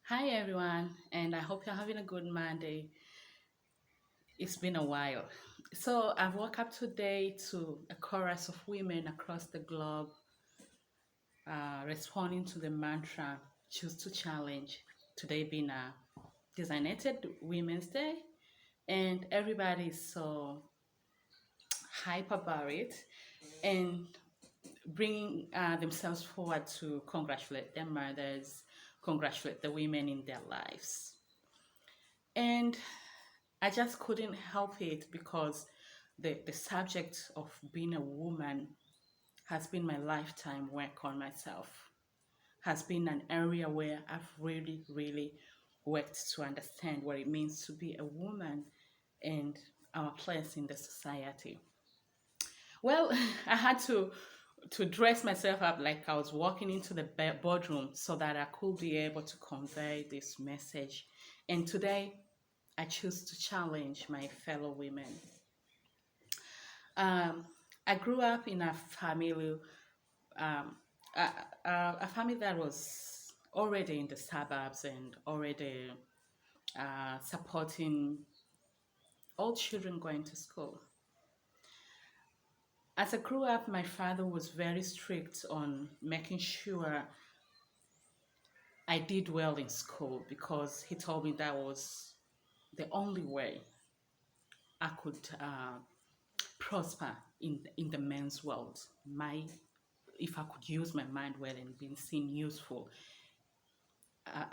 Hi everyone, and I hope you're having a good Monday. It's been a while. So, I've woke up today to a chorus of women across the globe responding to the mantra choose to challenge. Today being a designated Women's Day, and everybody is so hype about it and bringing themselves forward to congratulate their mothers, congratulate the women in their lives. And I just couldn't help it because the subject of being a woman has been my lifetime work on myself, has been an area where I've really, really worked to understand what it means to be a woman and our place in the society. Well, I had to dress myself up like I was walking into the boardroom so that I could be able to convey this message. And today, I choose to challenge my fellow women. Um, I grew up in um, a, a family that was already in the suburbs and already supporting all children going to school. As I grew up, my father was very strict on making sure I did well in school because he told me that was the only way I could prosper in the men's world. My If I could use my mind well and be seen useful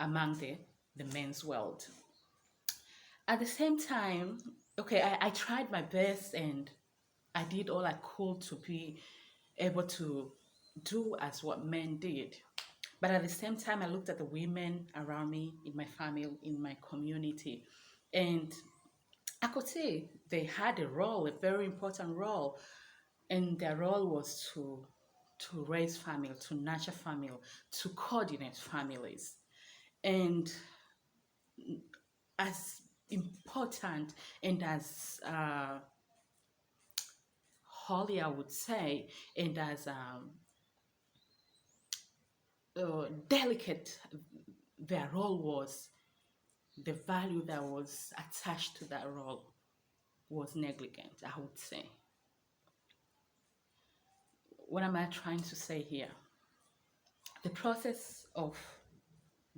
among the men's world. At the same time, okay, I tried my best and I did all I could to be able to do as what men did. But at the same time, I looked at the women around me, in my family, in my community, and I could see they had a role, a very important role, and their role was to raise family, to nurture family, to coordinate families. And as important and as holy, I would say, and as delicate their role was, the value that was attached to that role was negligent, I would say. What am I trying to say here? The process of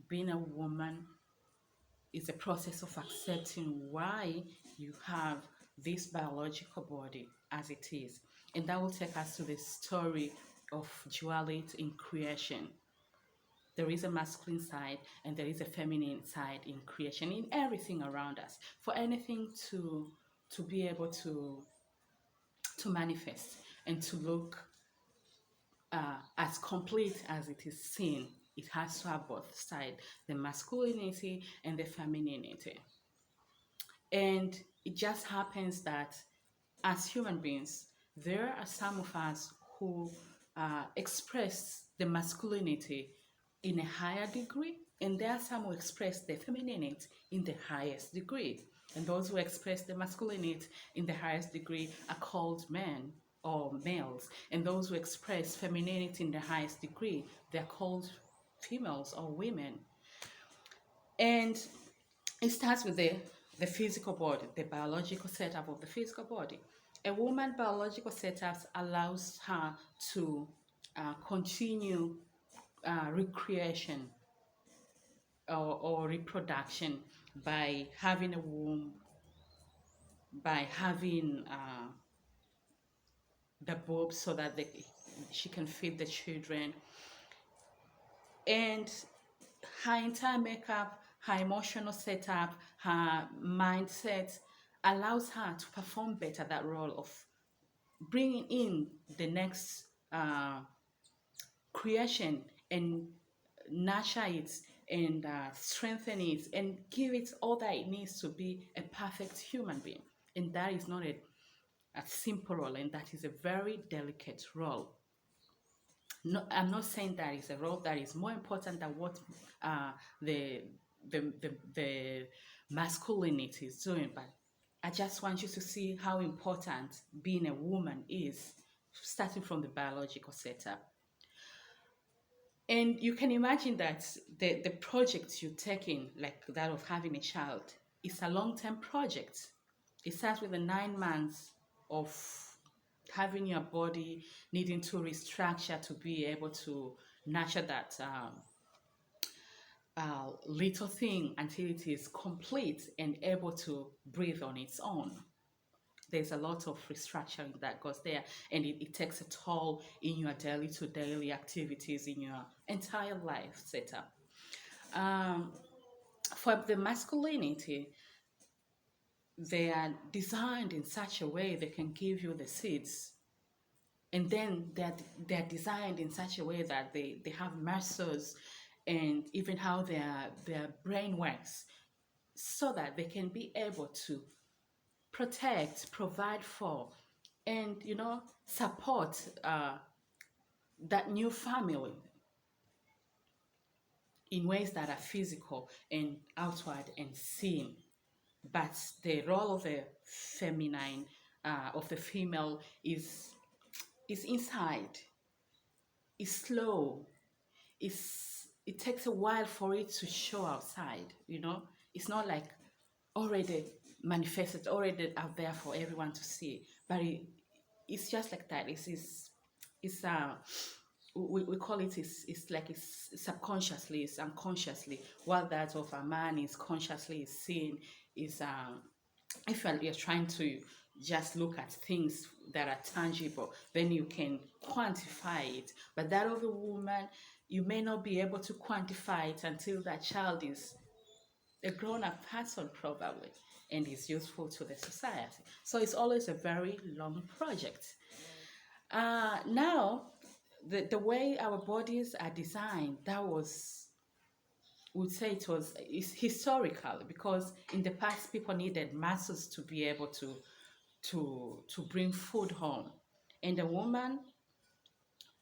being a woman is a process of accepting why you have this biological body as it is. And that will take us to the story of duality in creation. There is a masculine side and there is a feminine side in creation, in everything around us. For anything to be able to manifest and to look as complete as it is seen, it has to have both sides, the masculinity and the femininity. And it just happens that as human beings, there are some of us who express the masculinity in a higher degree, and there are some who express the femininity in the highest degree. And those who express the masculinity in the highest degree are called men or males, and those who express femininity in the highest degree, they're called females or women. And it starts with the physical body, the biological setup of the physical body. A woman's biological setup allows her to continue recreation or reproduction by having a womb, by having the boob so that she can feed the children. And her entire makeup, her emotional setup, her mindset allows her to perform better that role of bringing in the next creation and nurture it and strengthen it and give it all that it needs to be a perfect human being. And that is not a simple role, and that is a very delicate role. No, I'm not saying that is a role that is more important than what uh, the, the masculinity is doing, but I just want you to see how important being a woman is, starting from the biological setup. And you can imagine that the project you're taking, like that of having a child, is a long-term project. It starts with the 9 months of having your body needing to restructure to be able to nurture that little thing until it is complete and able to breathe on its own. There's a lot of restructuring that goes there, and it takes a toll in your daily to daily activities, in your entire life setup. Um, for the masculinity, they are designed in such a way they can give you the seeds, and then they're designed in such a way that they have muscles and even how their brain works, so that they can be able to protect, provide for, and support that new family in ways that are physical and outward and seen. But the role of the feminine, of the female, is inside. Is slow. It takes a while for it to show outside. It's not like already manifested, already out there for everyone to see. But it's just like that. It's we call it, it's like it's subconsciously, it's unconsciously. While that of a man is consciously seen, is if you're trying to just look at things that are tangible, then you can quantify it. But that of a woman, you may not be able to quantify it until that child is a grown-up person probably, and is useful to the society. So it's always a very long project. Now, the way our bodies are designed, that was, would say it's historical, because in the past people needed muscles to be able to bring food home, and a woman,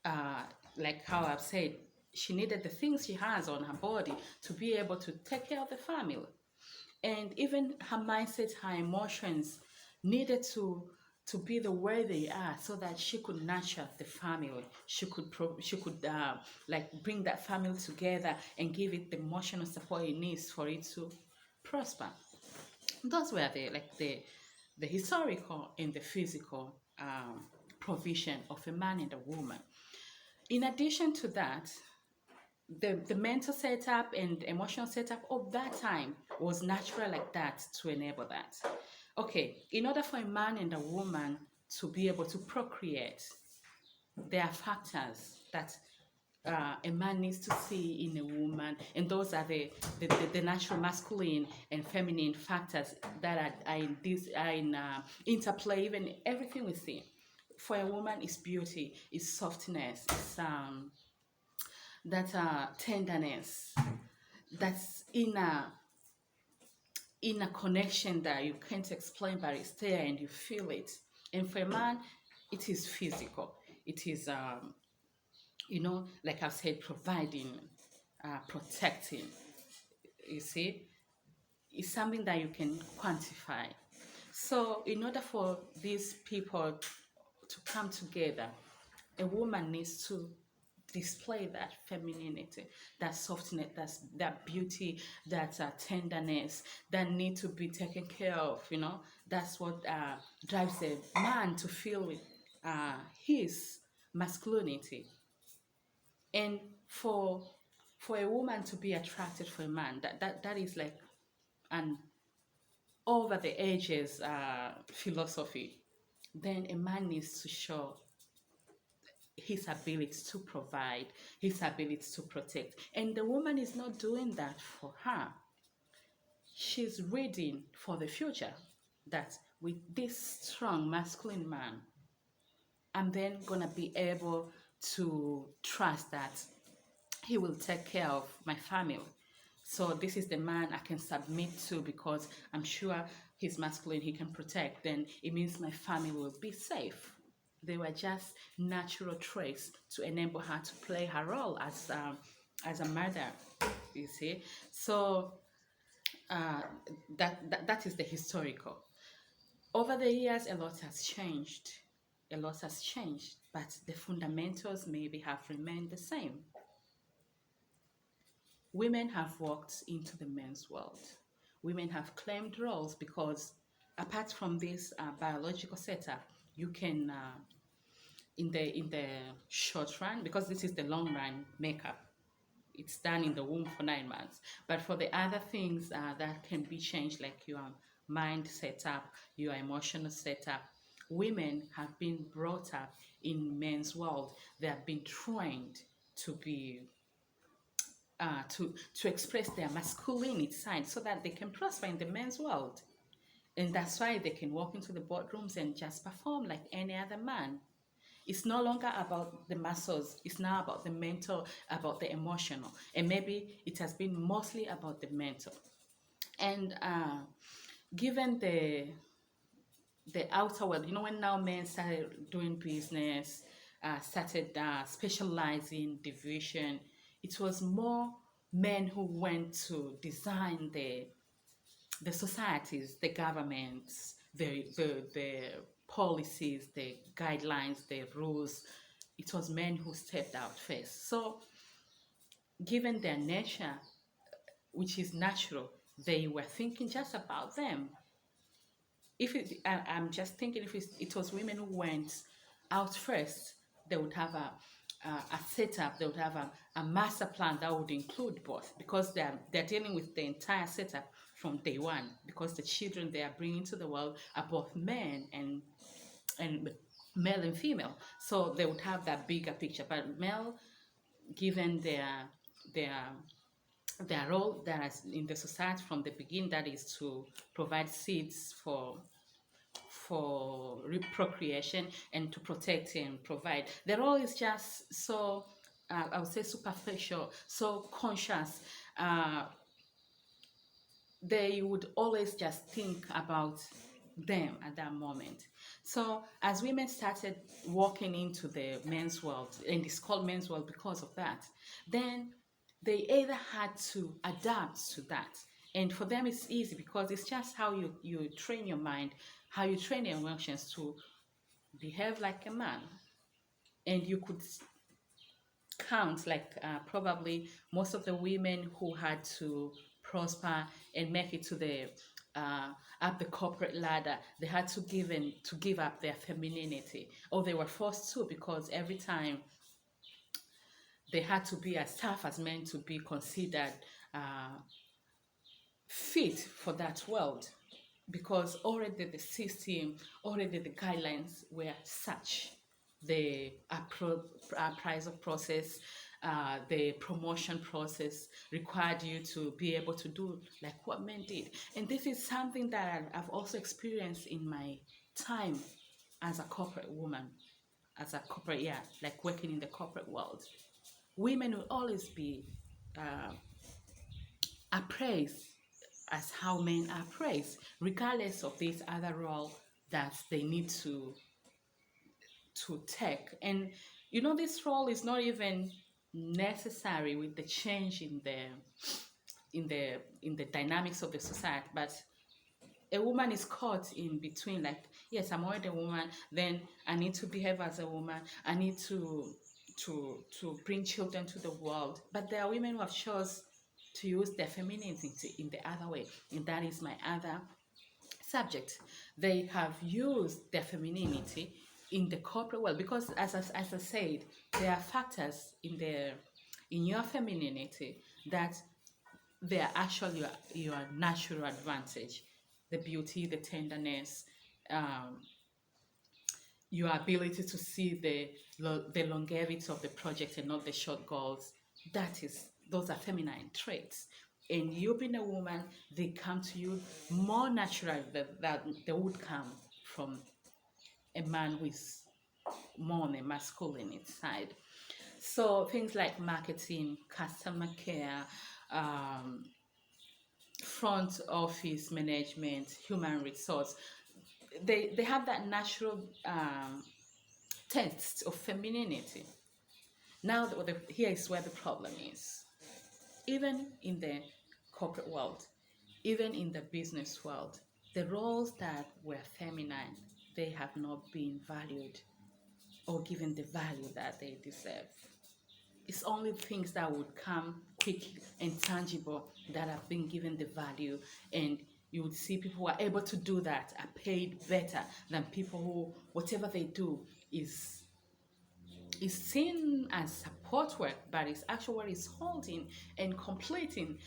uh, like how I've said, she needed the things she has on her body to be able to take care of the family. And even her mindset, her emotions needed to be the way they are, so that she could nurture the family. She could like bring that family together and give it the emotional support it needs for it to prosper. Those were the historical and the physical provision of a man and a woman. In addition to that, the mental setup and emotional setup of that time was natural like that to enable that. Okay, in order for a man and a woman to be able to procreate, there are factors that a man needs to see in a woman, and those are the natural masculine and feminine factors that are in interplay. Even everything we see for a woman is beauty, is softness, is that tenderness, that's inner connection that you can't explain, but it's there and you feel it. And for a man, it is physical. It is like I've said, providing, protecting. You see, it's something that you can quantify. So in order for these people to come together, a woman needs to display that femininity, that softness, that beauty, that tenderness that need to be taken care of. That's what drives a man to feel with his masculinity. And for a woman to be attracted for a man, that is like an over the ages philosophy. Then a man needs to show his ability to provide, his ability to protect. And the woman is not doing that for her. She's reading for the future that with this strong masculine man, I'm then going to be able to trust that he will take care of my family. So this is the man I can submit to, because I'm sure he's masculine, he can protect. Then it means my family will be safe. They were just natural traits to enable her to play her role as a mother. You see, so that is the historical. Over the years, a lot has changed. A lot has changed, but the fundamentals maybe have remained the same. women have walked into the men's world. Women have claimed roles because, apart from this biological setup, you can in the short run, because this is the long run makeup, it's done in the womb for 9 months. But for the other things that can be changed, like your mind setup, your emotional setup, women have been brought up in men's world. They have been trained to be to express their masculinity side so that they can prosper in the men's world. And that's why they can walk into the boardrooms and just perform like any other man. It's no longer about the muscles, it's now about the mental, about the emotional. And maybe it has been mostly about the mental. And given the outer world, when now men started doing business, started specializing division, it was more men who went to design the societies, the governments, the policies, the guidelines, the rules. It was men who stepped out first. So, given their nature, which is natural, they were thinking just about them. I'm just thinking, if it was women who went out first, they would have a setup, they would have a master plan that would include both, because they're dealing with the entire setup from day one, because the children they are bringing to the world are both men and male and female, so they would have that bigger picture. But male, given their their role that is in the society from the beginning, that is to provide seeds for procreation and to protect and provide. The role is just so, I would say, superficial, so conscious. They would always just think about them at that moment. So as women started walking into the men's world, and it's called men's world because of that, then they either had to adapt to that. And for them it's easy, because it's just how you train your mind, how you train your emotions to behave like a man. And you could count like probably most of the women who had to prosper and make it to the up the corporate ladder, they had to give up their femininity, or they were forced to, because every time they had to be as tough as men to be considered fit for that world, because already the system, already the guidelines were such. The appraisal process, the promotion process required you to be able to do like what men did. And this is something that I've also experienced in my time as a corporate woman, as a corporate, yeah, like working in the corporate world. Women will always be appraised as how men are praised, regardless of this other role that they need to take. And this role is not even necessary with the change in the dynamics of the society, but a woman is caught in between, like, yes, I'm already a woman, then I need to behave as a woman, I need to bring children to the world. But there are women who have chose to use their femininity in the other way, and that is my other subject. They have used their femininity in the corporate world, because as I said, there are factors in your femininity that they are actually your natural advantage: the beauty, the tenderness, um, your ability to see the longevity of the project and not the short goals. Those are feminine traits. And you being a woman, they come to you more natural than they would come from a man who is more on the masculine side. So things like marketing, customer care, um, front office management, human resource, they have that natural taste of femininity. Now, here is where the problem is. Even in the corporate world, even in the business world, the roles that were feminine, they have not been valued or given the value that they deserve. It's only things that would come quick and tangible that have been given the value, and you would see people who are able to do that are paid better than people who whatever they do is seen as support work, but it's actually what is holding and completing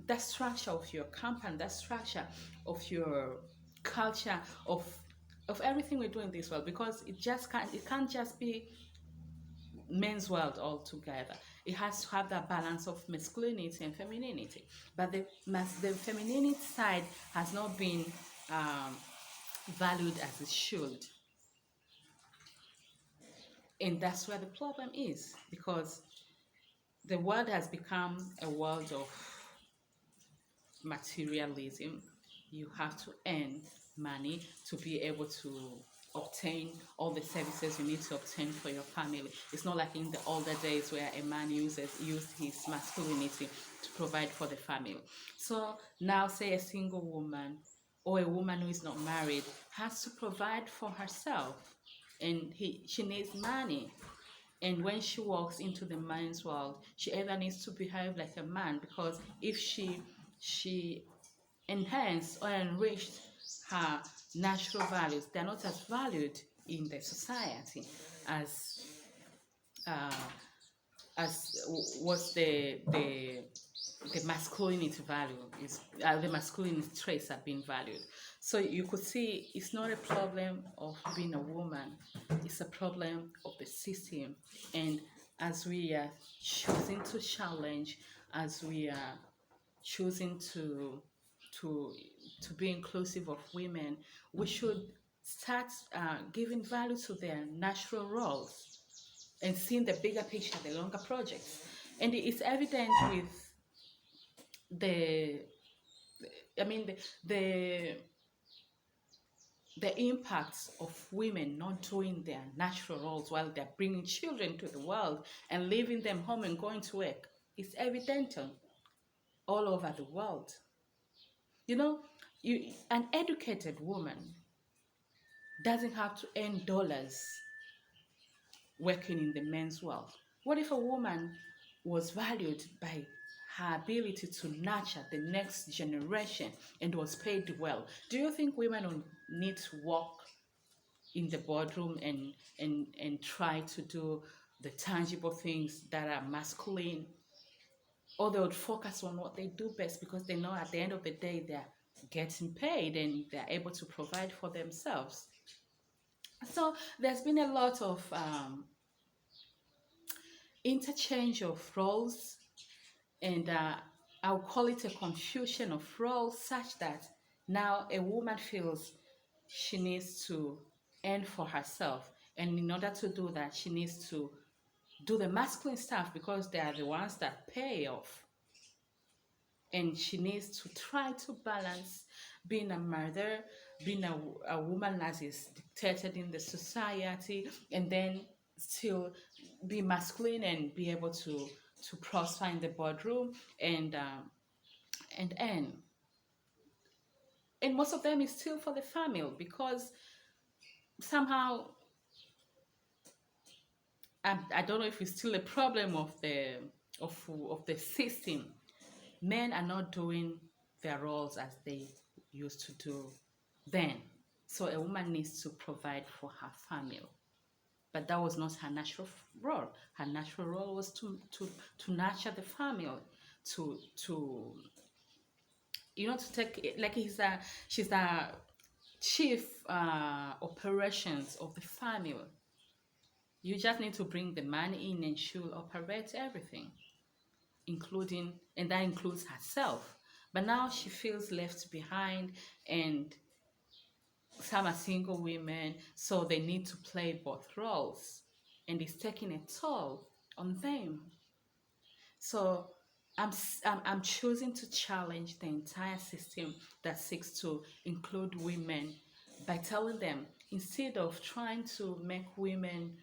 that structure of your company, that structure of your culture, of everything we do in this world. Because it can't just be men's world altogether. It has to have that balance of masculinity and femininity. But the femininity side has not been um, valued as it should. And that's where the problem is, because the world has become a world of materialism. You have to earn money to be able to obtain all the services you need to obtain for your family. It's not like in the older days where a man used his masculinity to provide for the family. So now, say a single woman or a woman who is not married has to provide for herself, and she needs money. And when she walks into the man's world, she either needs to behave like a man, because if she enhanced or enriched her natural values, they're not as valued in the society as uh, as what the masculinity value is, the masculinity traits have been valued. So you could see it's not a problem of being a woman, it's a problem of the system. And as we are choosing to challenge, as we are choosing to to be inclusive of women, we should start giving value to their natural roles and seeing the bigger picture, the longer projects. And it's evident with the, I mean, the impacts of women not doing their natural roles while they're bringing children to the world and leaving them home and going to work. It's evident all over the world. You know, an educated woman doesn't have to earn dollars working in the men's world. What if a woman was valued by her ability to nurture the next generation and was paid well? Do you think women will need to walk in the boardroom and try to do the tangible things that are masculine? Or they would focus on what they do best, because they know at the end of the day they're getting paid and they're able to provide for themselves. So there's been a lot of interchange of roles, and I'll call it a confusion of roles, such that now a woman feels she needs to earn for herself, and in order to do that, she needs to do the masculine stuff because they are the ones that pay off. And she needs to try to balance being a mother, being a woman as is dictated in the society, and then still be masculine and be able to prosper in the boardroom and earn. And most of them is still for the family, because somehow I don't know if it's still a problem of the system. Men are not doing their roles as they used to do then. So a woman needs to provide for her family. But that was not her natural role. Her natural role was to nurture the family, to to take it, like she's a chief operations of the family. You just need to bring the money in and she'll operate everything, and that includes herself. But now she feels left behind, and some are single women, so they need to play both roles, and it's taking a toll on them. So I'm choosing to challenge the entire system that seeks to include women by telling them, instead of trying to make women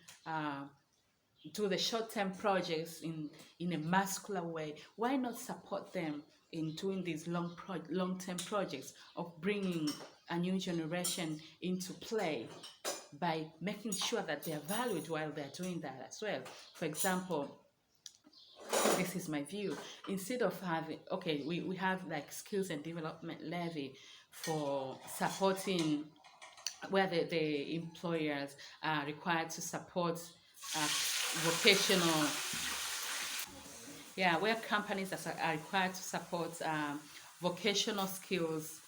do the short-term projects in a masculine way, why not support them in doing these long-term projects of bringing a new generation into play, by making sure that they are valued while they're doing that as well. For example, this is my view. Instead of having, okay, we have like skills and development levy for supporting, where the employers are required to support vocational, yeah, where companies are required to support vocational skills.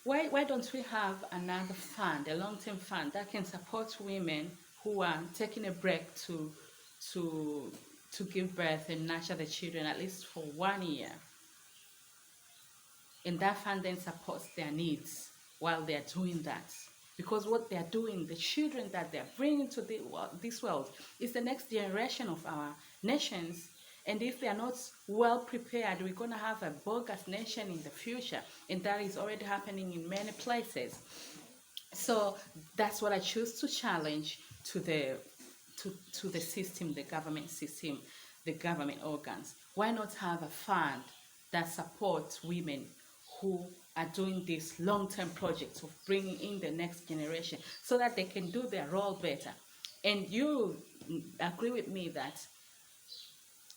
Why don't we have another fund, a long-term fund that can support women who are taking a break to to give birth and nurture the children at least for 1 year, and that fund then supports their needs while they're doing that. Because what they're doing, the children that they're bringing to this world, is the next generation of our nations. And if they are not well prepared, we're going to have a bogus nation in the future. And that is already happening in many places. So that's what I choose to challenge to the system, the government system, the government organs. Why not have a fund that supports women who are doing these long-term projects of bringing in the next generation so that they can do their role better? And you agree with me that,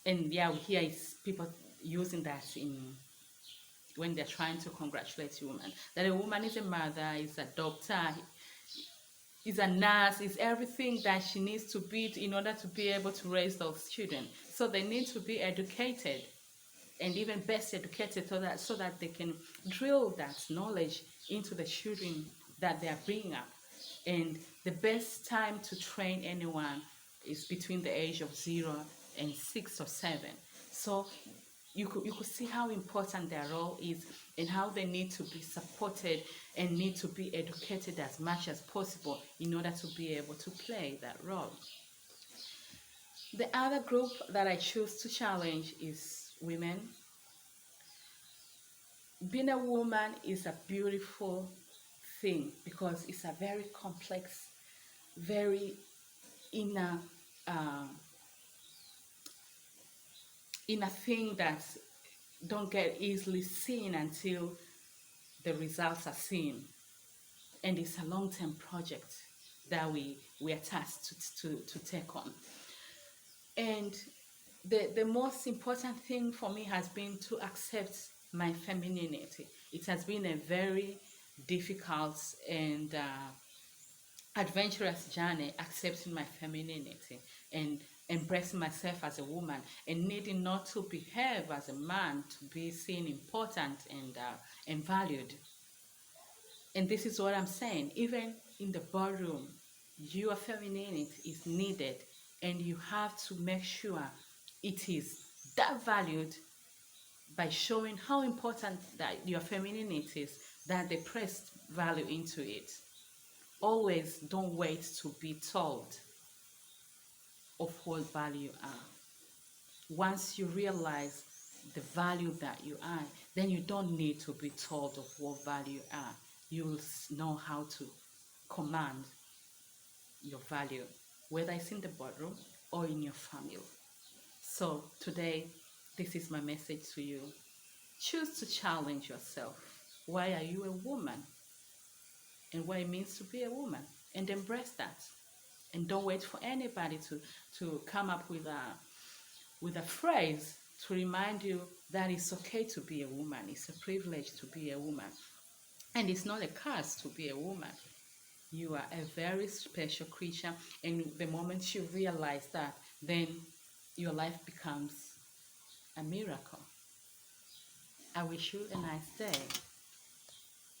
and yeah, we hear people using that in when they're trying to congratulate a woman, that a woman is a mother, is a doctor, is a nurse, is everything that she needs to be in order to be able to raise those children. So they need to be educated, and even best educated, so that they can drill that knowledge into the children that they are bringing up. And the best time to train anyone is between the age of 0 and 6 or 7. So you could see how important their role is and how they need to be supported and need to be educated as much as possible in order to be able to play that role. The other group that I choose to challenge is women. Being a woman is a beautiful thing because it's a very complex, very inner thing that don't get easily seen until the results are seen. And it's a long-term project that we are tasked to take on. And the most important thing for me has been to accept my femininity. It has been a very difficult and adventurous journey, accepting my femininity and embracing myself as a woman, and needing not to behave as a man to be seen important and valued. And this is what I'm saying. Even in the boardroom, your femininity is needed, and you have to make sure it is that valued by showing how important that your femininity is, that they press value into it. Always don't wait to be told of what value you are. Once you realize the value that you are, then you don't need to be told of what value you are. You'll know how to command your value, whether it's in the boardroom or in your family. So today, this is my message to you. Choose to challenge yourself. Why are you a woman? And what it means to be a woman. And embrace that. And don't wait for anybody to come up with a phrase to remind you that it's okay to be a woman. It's a privilege to be a woman. And it's not a curse to be a woman. You are a very special creature, and the moment you realize that, then your life becomes a miracle. I wish you a nice day.